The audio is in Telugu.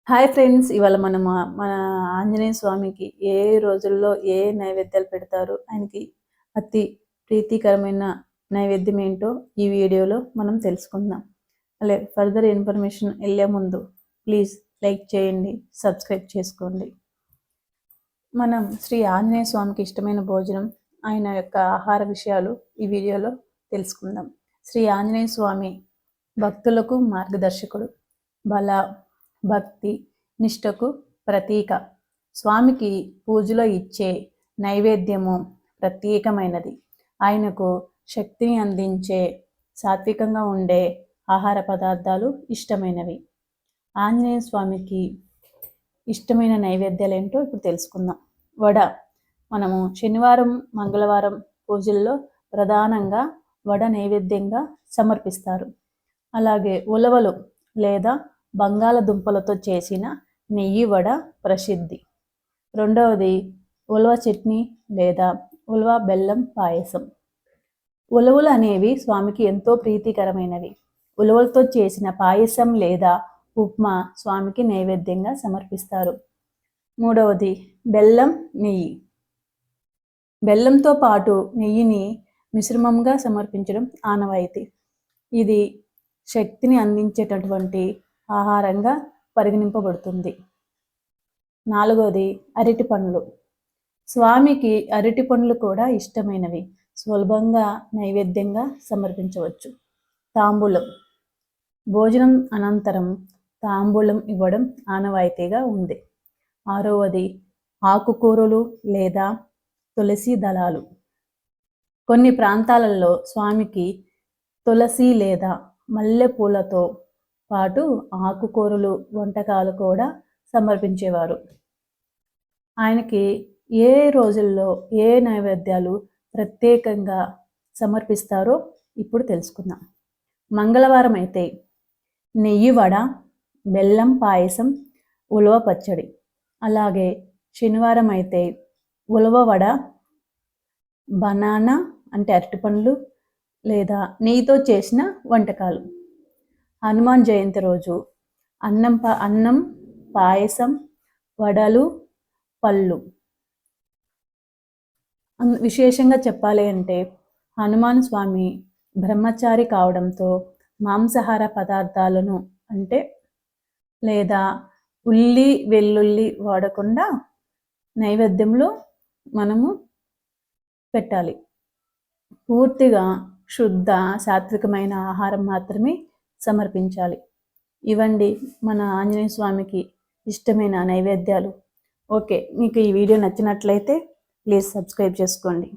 హాయ్ ఫ్రెండ్స్, ఇవాళ మనం మన ఆంజనేయ స్వామికి ఏ రోజుల్లో ఏ నైవేద్యాలు పెడతారు, ఆయనకి అతి ప్రీతికరమైన నైవేద్యం ఏంటో ఈ వీడియోలో మనం తెలుసుకుందాం. అలాగే ఫర్దర్ ఇన్ఫర్మేషన్ వెళ్ళే ముందు ప్లీజ్ లైక్ చేయండి, సబ్స్క్రైబ్ చేసుకోండి. మనం శ్రీ ఆంజనేయ స్వామికి ఇష్టమైన భోజనం, ఆయన యొక్క ఆహార విషయాలు ఈ వీడియోలో తెలుసుకుందాం. శ్రీ ఆంజనేయ స్వామి భక్తులకు మార్గదర్శకుడు, బల భక్తి నిష్టకు ప్రతీక. స్వామికి పూజలో ఇచ్చే నైవేద్యము ప్రత్యేకమైనది. ఆయనకు శక్తిని అందించే సాత్వికంగా ఉండే ఆహార పదార్థాలు ఇష్టమైనవి. ఆంజనేయ స్వామికి ఇష్టమైన నైవేద్యాలు ఏంటో ఇప్పుడు తెలుసుకుందాం. వడ. మనము శనివారం మంగళవారం పూజల్లో ప్రధానంగా వడ నైవేద్యంగా సమర్పిస్తారు. అలాగే ఉలవలు లేదా బంగాళదుంపలతో చేసిన నెయ్యి వడ ప్రసిద్ధి. రెండవది ఉలవ చట్నీ లేదా ఉలవ బెల్లం పాయసం. ఉలవలు అనేవి స్వామికి ఎంతో ప్రీతికరమైనవి. ఉలవలతో చేసిన పాయసం లేదా ఉప్మా స్వామికి నైవేద్యంగా సమర్పిస్తారు. మూడవది బెల్లం నెయ్యి. బెల్లంతో పాటు నెయ్యిని మిశ్రమంగా సమర్పించడం ఆనవాయితీ. ఇది శక్తిని అందించేటటువంటి ఆహారంగా పరిగణింపబడుతుంది. నాలుగవది అరటి పండ్లు. స్వామికి అరటి పండ్లు కూడా ఇష్టమైనవి. సులభంగా నైవేద్యంగా సమర్పించవచ్చు. తాంబూలం. భోజనం అనంతరం తాంబూలం ఇవ్వడం ఆనవాయితీగా ఉంది. ఆరవది ఆకుకూరలు లేదా తులసి దళాలు. కొన్ని ప్రాంతాలలో స్వామికి తులసి లేదా మల్లెపూలతో పాటు ఆకుకూరలు వంటకాలు కూడా సమర్పించేవారు. ఆయనకి ఏ రోజుల్లో ఏ నైవేద్యాలు ప్రత్యేకంగా సమర్పిస్తారో ఇప్పుడు తెలుసుకుందాం. మంగళవారం అయితే నెయ్యి వడ, బెల్లం పాయసం, ఉలవ పచ్చడి. అలాగే శనివారం అయితే ఉలవ వడ, బనానా అంటే అరటిపండ్లు లేదా నెయ్యితో చేసిన వంటకాలు. హనుమాన్ జయంతి రోజు అన్నం పాయసం, వడలు, పళ్ళు. విశేషంగా చెప్పాలి అంటే హనుమాన్ స్వామి బ్రహ్మచారి కావడంతో మాంసాహార పదార్థాలను అంటే లేదా ఉల్లి వెల్లుల్లి వాడకుండా నైవేద్యంలో మనము పెట్టాలి. పూర్తిగా శుద్ధ సాత్వికమైన ఆహారం మాత్రమే సమర్పించాలి. ఇవండి మన ఆంజనేయ స్వామికి ఇష్టమైన నైవేద్యాలు. ఓకే, మీకు ఈ వీడియో నచ్చినట్లయితే ప్లీజ్ సబ్స్క్రైబ్ చేసుకోండి.